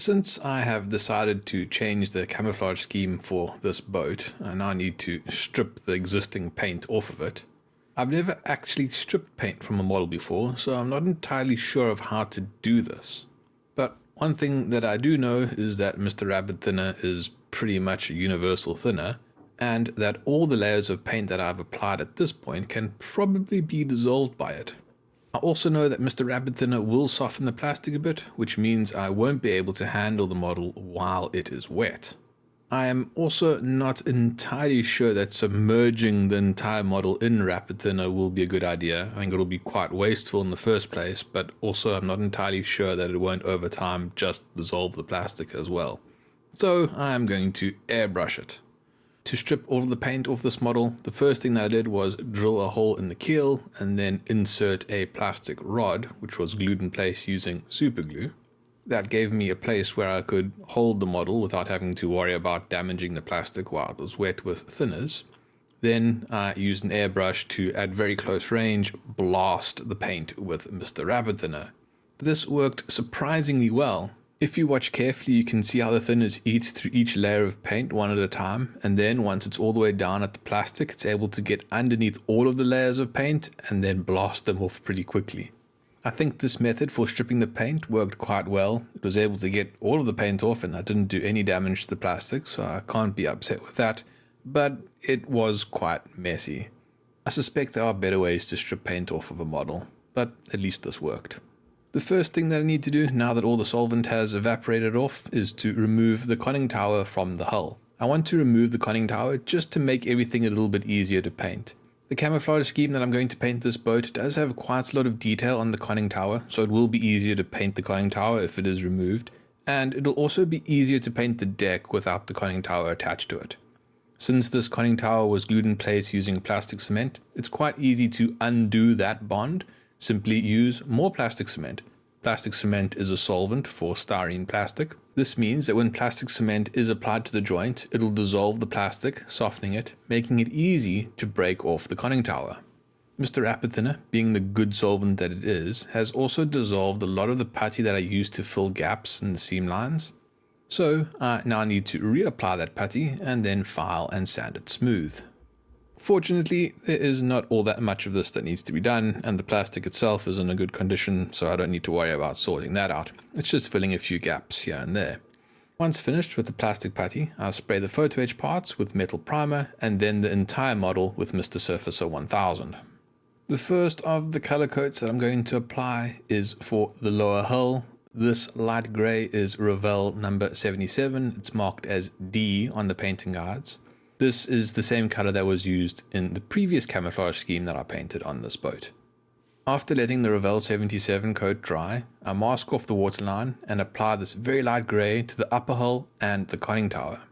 Since I have decided to change the camouflage scheme for this boat, I now need to strip the existing paint off of it. I've never actually stripped paint from a model before, so I'm not entirely sure of how to do this. But one thing that I do know is that Mr. Rabbit Thinner is pretty much a universal thinner, and that all the layers of paint that I've applied at this point can probably be dissolved by it. I also know that Mr. Rabbit Thinner will soften the plastic a bit, which means I won't be able to handle the model while it is wet. I am also not entirely sure that submerging the entire model in Rapid Thinner will be a good idea. I think it'll be quite wasteful in the first place, but also I'm not entirely sure that it won't over time just dissolve the plastic as well. So I am going to airbrush it. To strip all of the paint off this model, the first thing that I did was drill a hole in the keel and then insert a plastic rod, which was glued in place using super glue. That gave me a place where I could hold the model without having to worry about damaging the plastic while it was wet with thinners. Then I used an airbrush to, at very close range, blast the paint with Mr. Rabbit Thinner. This worked surprisingly well. If you watch carefully, you can see how the thinners eat through each layer of paint one at a time, and then once it's all the way down at the plastic, it's able to get underneath all of the layers of paint and then blast them off pretty quickly. I think this method for stripping the paint worked quite well. It was able to get all of the paint off and I didn't do any damage to the plastic, so I can't be upset with that, but it was quite messy. I suspect there are better ways to strip paint off of a model, but at least this worked. The first thing that I need to do now that all the solvent has evaporated off is to remove the conning tower from the hull. I want to remove the conning tower just to make everything a little bit easier to paint. The camouflage scheme that I'm going to paint this boat does have quite a lot of detail on the conning tower, so it will be easier to paint the conning tower if it is removed, and it'll also be easier to paint the deck without the conning tower attached to it. Since this conning tower was glued in place using plastic cement, it's quite easy to undo that bond. Simply use more plastic cement. Plastic cement is a solvent for styrene plastic. This means that when plastic cement is applied to the joint, it'll dissolve the plastic, softening it, making it easy to break off the conning tower. Mr. Rapid Thinner, being the good solvent that it is, has also dissolved a lot of the putty that I used to fill gaps in the seam lines. So I now need to reapply that putty and then file and sand it smooth. Fortunately, there is not all that much of this that needs to be done, and the plastic itself is in a good condition, so I don't need to worry about sorting that out. It's just filling a few gaps here and there. Once finished with the plastic putty, I'll spray the photo etch parts with metal primer and then the entire model with Mr. Surfacer 1000. The first of the color coats that I'm going to apply is for the lower hull. This light grey is Revell number 77. It's marked as D on the painting guides. This is the same color that was used in the previous camouflage scheme that I painted on this boat. After letting the Revell 77 coat dry, I mask off the waterline and apply this very light grey to the upper hull and the conning tower.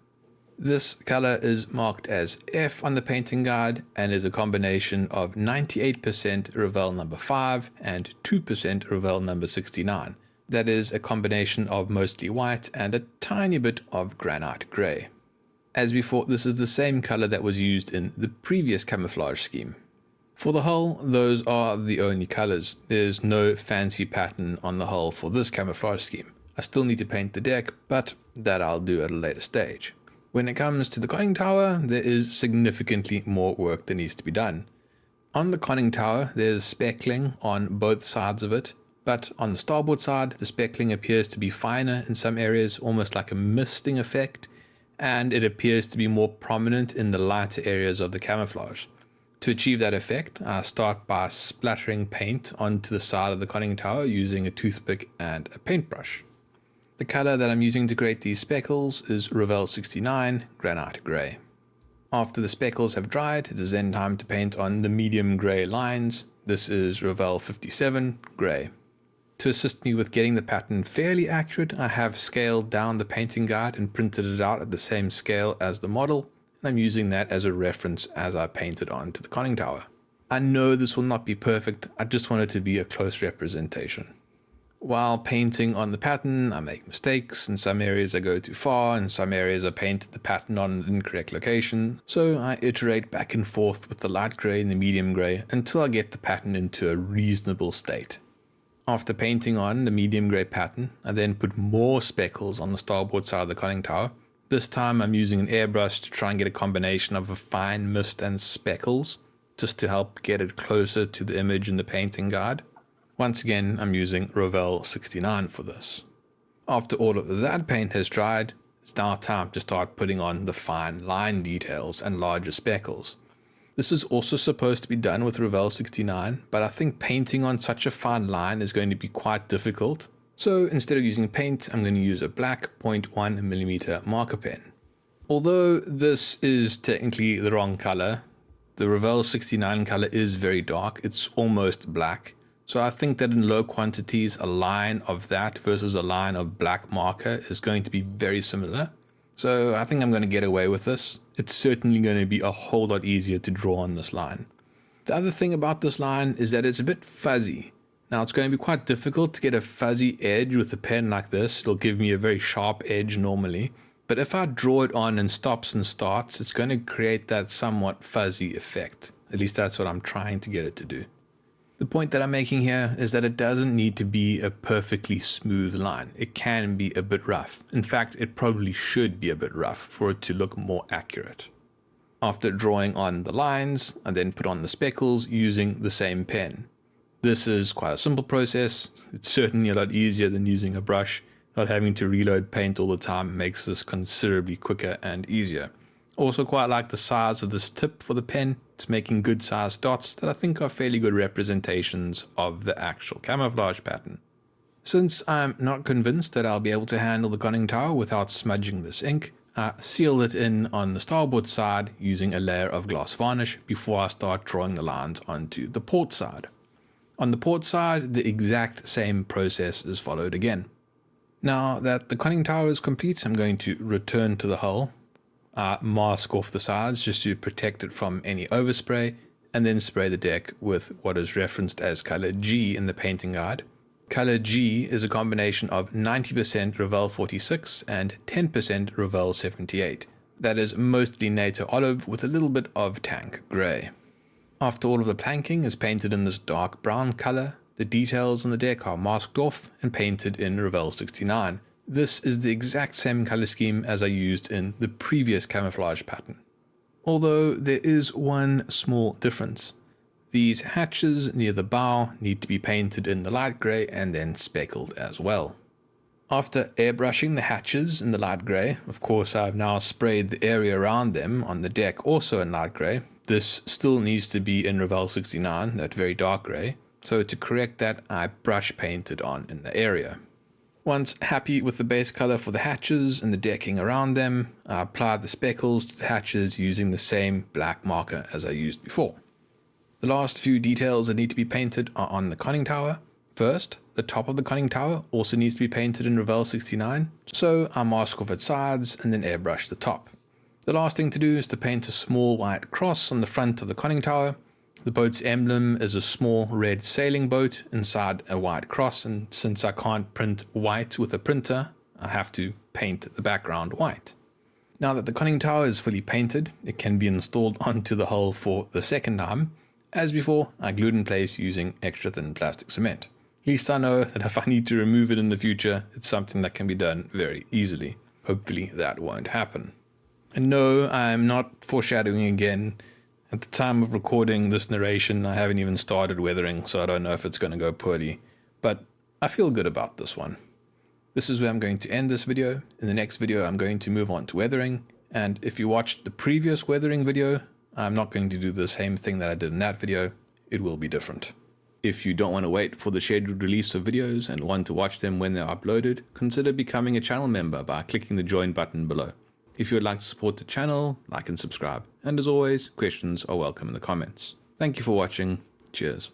This color is marked as F on the painting guide and is a combination of 98% Revell number 5 and 2% Revell number 69. That is a combination of mostly white and a tiny bit of granite grey. As before, this is the same color that was used in the previous camouflage scheme. For the hull, those are the only colors. There's no fancy pattern on the hull for this camouflage scheme. I still need to paint the deck, but that I'll do at a later stage. When it comes to the conning tower, there is significantly more work that needs to be done. On the conning tower, there's speckling on both sides of it, but on the starboard side, the speckling appears to be finer in some areas, almost like a misting effect, and it appears to be more prominent in the lighter areas of the camouflage. To achieve that effect, I start by splattering paint onto the side of the conning tower using a toothpick and a paintbrush. The color that I'm using to create these speckles is Revell 69 Granite Grey. After the speckles have dried, it is then time to paint on the medium grey lines. This is Revell 57 Grey. To assist me with getting the pattern fairly accurate, I have scaled down the painting guide and printed it out at the same scale as the model, and I'm using that as a reference as I paint it onto the conning tower. I know this will not be perfect, I just want it to be a close representation. While painting on the pattern, I make mistakes. In some areas I go too far, in some areas I paint the pattern on an incorrect location, so I iterate back and forth with the light grey and the medium grey until I get the pattern into a reasonable state. After painting on the medium grey pattern, I then put more speckles on the starboard side of the conning tower. This time I'm using an airbrush to try and get a combination of a fine mist and speckles, just to help get it closer to the image in the painting guide. Once again, I'm using Revell 69 for this. After all of that paint has dried, it's now time to start putting on the fine line details and larger speckles. This is also supposed to be done with Revell 69, but I think painting on such a fine line is going to be quite difficult. So instead of using paint, I'm going to use a black 0.1mm marker pen. Although this is technically the wrong color, the Revell 69 color is very dark, it's almost black. So I think that in low quantities, a line of that versus a line of black marker is going to be very similar. So I think I'm going to get away with this. It's certainly going to be a whole lot easier to draw on this line. The other thing about this line is that it's a bit fuzzy. Now it's going to be quite difficult to get a fuzzy edge with a pen like this. It'll give me a very sharp edge normally. But if I draw it on in stops and starts, it's going to create that somewhat fuzzy effect. At least that's what I'm trying to get it to do. The point that I'm making here is that it doesn't need to be a perfectly smooth line. It can be a bit rough. In fact, it probably should be a bit rough for it to look more accurate. After drawing on the lines, I then put on the speckles using the same pen. This is quite a simple process. It's certainly a lot easier than using a brush. Not having to reload paint all the time makes this considerably quicker and easier. Also quite like the size of this tip for the pen. It's making good sized dots that I think are fairly good representations of the actual camouflage pattern. Since I'm not convinced that I'll be able to handle the conning tower without smudging this ink, I seal it in on the starboard side using a layer of gloss varnish before I start drawing the lines onto the port side. On the port side, the exact same process is followed again. Now that the conning tower is complete, I'm going to return to the hull. Mask off the sides just to protect it from any overspray, and then spray the deck with what is referenced as color G in the painting guide. Color G is a combination of 90% Revell 46 and 10% Revell 78. That is mostly NATO olive with a little bit of tank grey. After all of the planking is painted in this dark brown color, the details on the deck are masked off and painted in Revell 69. This is the exact same color scheme as I used in the previous camouflage pattern. Although there is one small difference. These hatches near the bow need to be painted in the light grey and then speckled as well. After airbrushing the hatches in the light grey, of course I've now sprayed the area around them on the deck also in light grey. This still needs to be in Revell 69, that very dark grey. So to correct that, I brush painted on in the area. Once happy with the base color for the hatches and the decking around them, I applied the speckles to the hatches using the same black marker as I used before. The last few details that need to be painted are on the conning tower. First, the top of the conning tower also needs to be painted in Revell 69, so I mask off its sides and then airbrush the top. The last thing to do is to paint a small white cross on the front of the conning tower. The boat's emblem is a small red sailing boat inside a white cross, and since I can't print white with a printer, I have to paint the background white. Now that the conning tower is fully painted, it can be installed onto the hull for the second time. As before, I glued in place using extra thin plastic cement. At least I know that if I need to remove it in the future, it's something that can be done very easily. Hopefully that won't happen. And no, I'm not foreshadowing again. At the time of recording this narration, I haven't even started weathering, so I don't know if it's going to go poorly. But I feel good about this one. This is where I'm going to end this video. In the next video, I'm going to move on to weathering. And if you watched the previous weathering video, I'm not going to do the same thing that I did in that video. It will be different. If you don't want to wait for the scheduled release of videos and want to watch them when they're uploaded, consider becoming a channel member by clicking the join button below. If you would like to support the channel, like and subscribe. And as always, questions are welcome in the comments. Thank you for watching. Cheers.